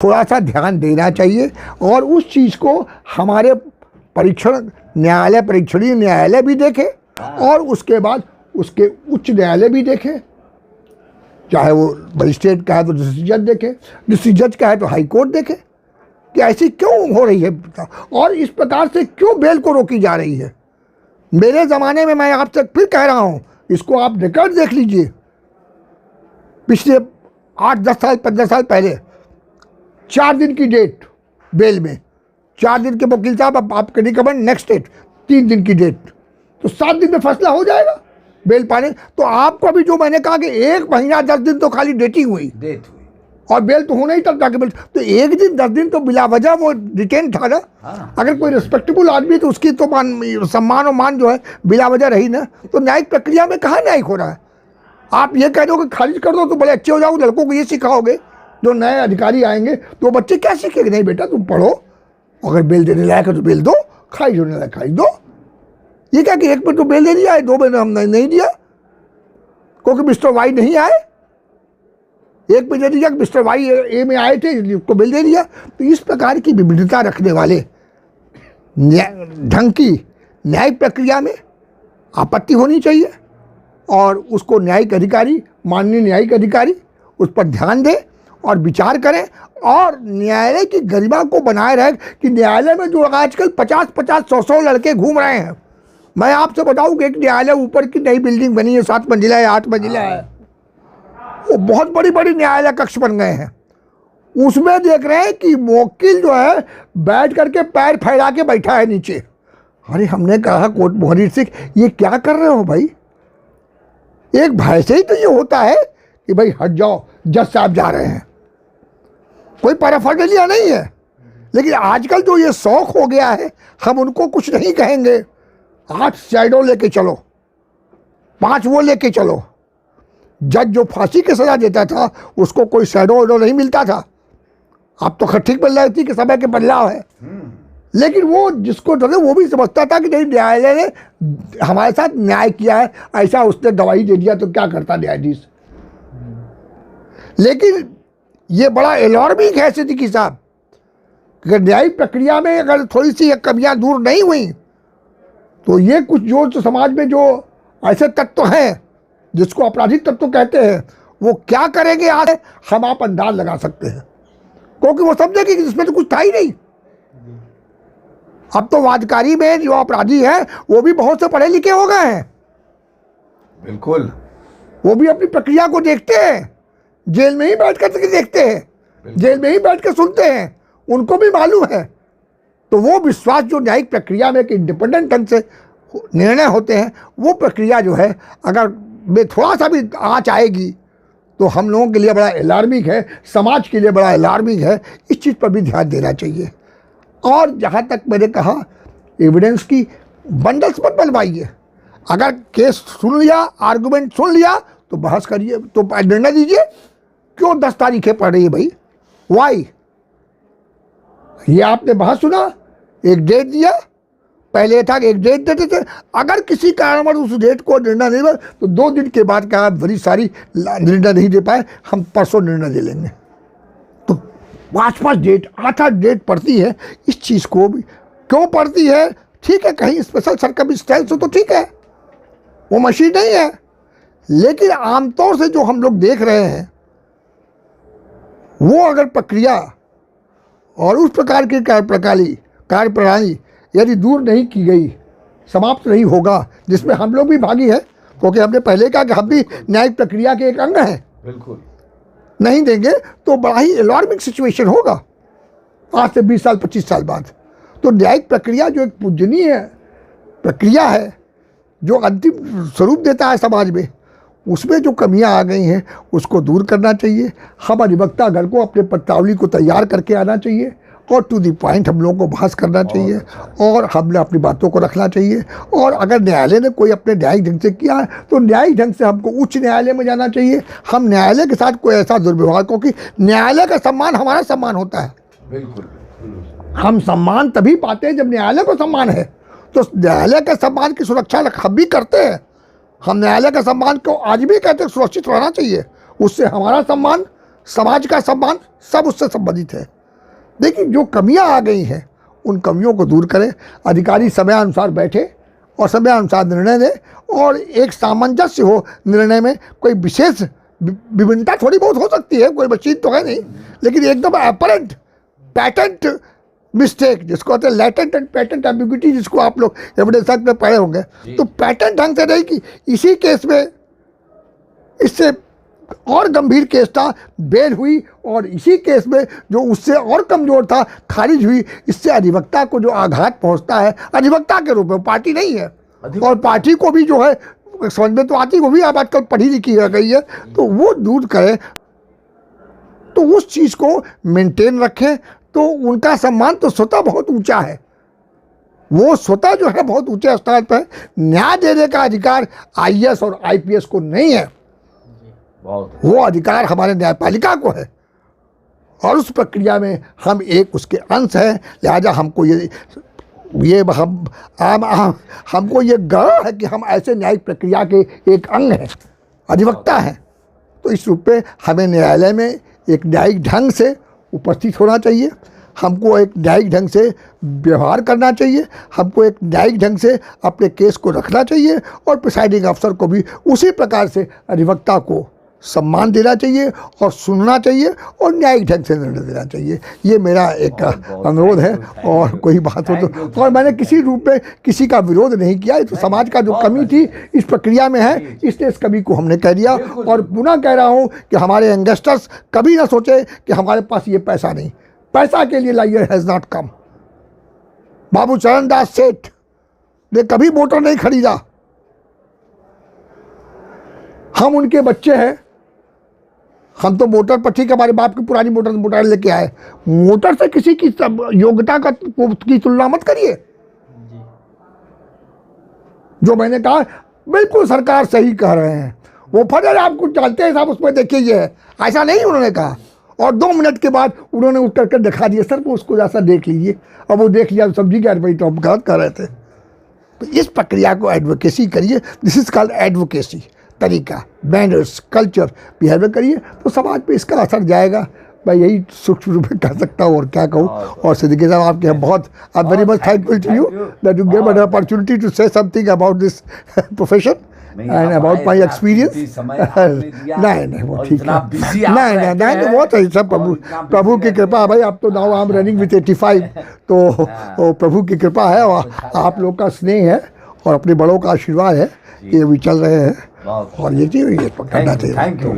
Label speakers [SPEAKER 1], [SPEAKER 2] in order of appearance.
[SPEAKER 1] थोड़ा सा ध्यान देना चाहिए और उस चीज़ को हमारे परीक्षण न्यायालय, परीक्षणीय न्यायालय भी देखे और उसके बाद उसके उच्च न्यायालय भी देखे। चाहे वो मजिस्ट्रेट का है तो डिस्ट्रिक्ट जज देखे, डिस्ट्रिक्ट जज का है तो हाई कोर्ट देखे कि ऐसी क्यों हो रही है और इस प्रकार से क्यों बेल को रोकी जा रही है। मेरे ज़माने में, मैं आपसे फिर कह रहा हूँ, इसको आप रिकॉर्ड देख लीजिए, पिछले 8-10 साल 15 साल पहले 4 दिन की डेट बेल में, 4 दिन के वकील साहब आपके रिकमेंड नेक्स्ट डेट 3 दिन की डेट, तो 7 दिन में फैसला हो जाएगा बेल पाने। तो आपको अभी जो मैंने कहा कि 1 महीना 10 दिन तो खाली डेटिंग हुई और बेल तो होना ही तब जाके बेल, तो 1 दिन 10 दिन तो बिला वजह वो डिटेन था ना। अगर कोई रिस्पेक्टेबल आदमी तो उसकी तो सम्मान और मान जो है बिला वजह रही ना। तो न्यायिक प्रक्रिया में कहाँ न्यायिक हो रहा है। आप ये कह दो कि खारिज कर दो तो बड़े अच्छे हो जाओ, लड़कों को ये सिखाओगे, जो नए अधिकारी आएंगे तो बच्चे क्या सीखेंगे। नहीं बेटा, तुम पढ़ो, अगर बेल देने लायक है तो बेल दो, खारिज होने लायक खारिज दो। ये क्या कि 1 में तो बेल दे दिया है, 2 में हमने नहीं दिया क्योंकि मिस्टर वाई नहीं आए, 1 में दे दिया कि मिस्टर वाई ए में आए थे उसको बेल दे दिया। तो इस प्रकार की विभिन्नता रखने वाले ढंग की न्यायिक प्रक्रिया में आपत्ति होनी चाहिए और उसको न्यायिक अधिकारी, माननीय न्यायिक अधिकारी उस पर ध्यान दें और विचार करें और न्यायालय की गरिमा को बनाए रहे। कि न्यायालय में जो आजकल 50-50, 100-100 लड़के घूम रहे हैं। मैं आपसे बताऊं कि एक न्यायालय ऊपर की नई बिल्डिंग बनी है, 7 मंजिला है, 8 मंजिला है, वो बहुत बड़ी बड़ी न्यायालय कक्ष बन गए हैं। उसमें देख रहे हैं कि वकील जो है बैठ करके पैर फैला के बैठा है नीचे। अरे हमने कहा कोर्ट मुहर्रिर सिंह, ये क्या कर रहे हो भाई। एक भय से ही तो ये होता है कि भाई हट जाओ, जज साहब जा रहे हैं, कोई पैराफर्डलिया नहीं है। लेकिन आजकल जो ये शौक हो गया है, हम उनको कुछ नहीं कहेंगे, 8 शैडो लेके चलो, 5 वो लेके चलो। जज जो फांसी की सजा देता था उसको कोई शैडो वैडो नहीं मिलता था। अब तो ठीक बदल रही थी कि समय के बदलाव है, लेकिन वो जिसको डरे वो भी समझता था कि नहीं, न्यायालय ने हमारे साथ न्याय किया है, ऐसा उसने गवाही दे दिया तो क्या करता न्यायाधीश। लेकिन ये बड़ा अलार्मिंग है सिद्दीकी साहब, अगर न्यायिक प्रक्रिया में अगर थोड़ी सी कमियां दूर नहीं हुई तो ये कुछ जो समाज में जो ऐसे तत्व हैं जिसको आपराधिक तत्व कहते हैं, वो क्या करेंगे आज हम आप अंदाज लगा सकते हैं, क्योंकि वो समझेंगे कि इसमें तो कुछ था ही नहीं। अब तो वादकारी में जो अपराधी हैं वो भी बहुत से पढ़े लिखे हो गए हैं।
[SPEAKER 2] बिल्कुल,
[SPEAKER 1] वो भी अपनी प्रक्रिया को देखते हैं, जेल में ही बैठ कर देखते हैं, जेल में ही बैठ कर सुनते हैं, उनको भी मालूम है। तो वो विश्वास जो न्यायिक प्रक्रिया में एक इंडिपेंडेंट ढंग से निर्णय होते हैं, वो प्रक्रिया जो है अगर में थोड़ा सा भी आँच आएगी तो हम लोगों के लिए बड़ा अलार्मिंग है, समाज के लिए बड़ा अलार्मिंग है। इस चीज़ पर भी ध्यान देना चाहिए। और जहाँ तक मैंने कहा एविडेंस की बंडल्स मत बनवाइए। अगर केस सुन लिया, आर्गूमेंट सुन लिया तो बहस करिए, तो निर्णय दीजिए। क्यों 10 तारीखें पड़ रही है भाई, वाई। ये आपने बहस सुना, एक डेट दिया, पहले था कि एक डेट देते थे, अगर किसी कारणवश उस डेट को निर्णय नहीं हुआ तो 2 दिन के बाद कहा बड़ी सारी निर्णय नहीं दे पाए, हम परसों निर्णय दे लेंगे। तो 5-5 डेट, 8-8 डेट पड़ती है। इस चीज़ को भी क्यों पड़ती है, ठीक है, कहीं स्पेशल सर्कमस्टेंस हो तो ठीक है, वो मशीन नहीं है। लेकिन आमतौर से जो हम लोग देख रहे हैं वो अगर प्रक्रिया और उस प्रकार की कार्यप्रणाली यदि दूर नहीं की गई, समाप्त नहीं होगा, जिसमें हम लोग भी भागी हैं, क्योंकि हमने पहले कहा कि हम भी न्यायिक प्रक्रिया के एक अंग हैं।
[SPEAKER 2] बिल्कुल,
[SPEAKER 1] नहीं देंगे तो बड़ा ही अलार्मिंग सिचुएशन होगा आज से 20 साल 25 साल बाद। तो न्यायिक प्रक्रिया जो एक पूजनीय प्रक्रिया है, जो अंतिम स्वरूप देता है समाज में, उसमें जो कमियां आ गई हैं उसको दूर करना चाहिए। हम अधिवक्ता घर को अपने पत्रावली को तैयार करके आना चाहिए और टू दी पॉइंट हम लोगों को बहस करना चाहिए और हमने अपनी बातों को रखना चाहिए। और अगर न्यायालय ने कोई अपने न्यायिक ढंग से किया है तो न्यायिक ढंग से हमको उच्च न्यायालय में जाना चाहिए। हम न्यायालय के साथ कोई ऐसा दुर्व्यवहार, क्योंकि न्यायालय का सम्मान हमारा सम्मान होता है।
[SPEAKER 2] बिल्कुल,
[SPEAKER 1] हम सम्मान तभी पाते हैं जब न्यायालय को सम्मान है। तो न्यायालय के सम्मान की सुरक्षा हम भी करते हैं। हम न्यायालय के सम्मान को आज भी कहते हैं सुरक्षित रहना चाहिए, उससे हमारा सम्मान समाज का सम्मान सब उससे संबंधित है। देखिए जो कमियां आ गई हैं उन कमियों को दूर करें, अधिकारी समयानुसार बैठे और समयानुसार निर्णय दें और एक सामंजस्य हो निर्णय में। कोई विशेष विभिन्नता थोड़ी बहुत हो सकती है, कोई मशीन तो है नहीं, लेकिन एकदम अपरेंट पैटेंट मिस्टेक जिसको कहते हैं लैटेंट एंड पैटेंट एम्बिग्यूटी, जिसको आप लोग एविडेंस एक्ट में पढ़े होंगे, तो पैटेंट ढंग से नहीं कि इसी केस में इससे और गंभीर केस था, बेल हुई, और इसी केस में जो उससे और कमजोर था खारिज हुई। इससे अधिवक्ता को जो आघात पहुंचता है, अधिवक्ता के रूप में, पार्टी नहीं है, और पार्टी को भी जो है समझ में तो आती, वो भी अब आजकल पढ़ी लिखी हो गई है, तो वो दूर करे, तो उस चीज़ को मेंटेन रखें, तो उनका सम्मान तो स्वतः बहुत ऊंचा है। वो स्वतः जो है बहुत ऊंचे स्तर पर न्याय देने का अधिकार आईएएस और आईपीएस को नहीं है, वो अधिकार हमारे न्यायपालिका को है, और उस प्रक्रिया में हम एक उसके अंश हैं। लिहाजा हमको हमको ये गर्व है कि हम ऐसे न्यायिक प्रक्रिया के एक अंग हैं, अधिवक्ता हैं। तो इस रूप में हमें न्यायालय में एक न्यायिक ढंग से उपस्थित होना चाहिए, हमको एक न्यायिक ढंग से व्यवहार करना चाहिए, हमको एक न्यायिक ढंग से अपने केस को रखना चाहिए, और प्रिसाइडिंग अफसर को भी उसी प्रकार से अधिवक्ता को सम्मान देना चाहिए और सुनना चाहिए और न्यायिक ढंग से निर्णय देना चाहिए। ये मेरा एक अनुरोध है, और कोई बात हो तो, और मैंने किसी रूप में किसी का विरोध नहीं किया। ये तो समाज का जो कमी थी इस प्रक्रिया में है, इसलिए इस कमी को हमने कह दिया। और पुनः कह रहा हूँ कि हमारे यंगस्टर्स कभी ना सोचे कि हमारे पास ये पैसा नहीं, पैसा के लिए लायर हैज़ नॉट कम। बाबू चरण दास सेठ ने कभी मोटर नहीं खरीदा, हम उनके बच्चे हैं, हम तो मोटर पर, ठीक है हमारे बाप की पुरानी मोटर लेके आए, मोटर से किसी की योग्यता की तुलना मत करिए। जो मैंने कहा बिल्कुल सरकार सही कह रहे हैं, वो फर्ज आप कुछ जानते हैं साहब, उसमें देखिए ये है, ऐसा नहीं उन्होंने कहा। और 2 मिनट के बाद उन्होंने उठ करके दिखा दिया, सर वो उसको जैसा देख लीजिए, अब वो देख लिया, समझी गया भाई तो हम गलत कर रहे थे। तो इस प्रक्रिया को एडवोकेसी करिए, दिस इज कॉल्ड एडवोकेसी तरीका, मैनर्स, कल्चर, बिहेवियर करिए, तो समाज पे इसका असर जाएगा। मैं यही सूक्ष्म रूप में कह सकता हूँ और क्या कहूँ। और सिद्दीकी साहब आपके बहुत, I am very much thankful to you that you give an opportunity to say something about this profession and about my experience. नहीं वो ठीक है, नहीं वो तो सब प्रभु की कृपा भाई। अब तो now I am running with 85, तो प्रभु की कृपा है और आप लोग का स्नेह है और अपने बड़ों का आशीर्वाद है, ये भी चल रहे हैं, और ये चीज़ ये पकड़ना चाहिए।
[SPEAKER 2] Thank you.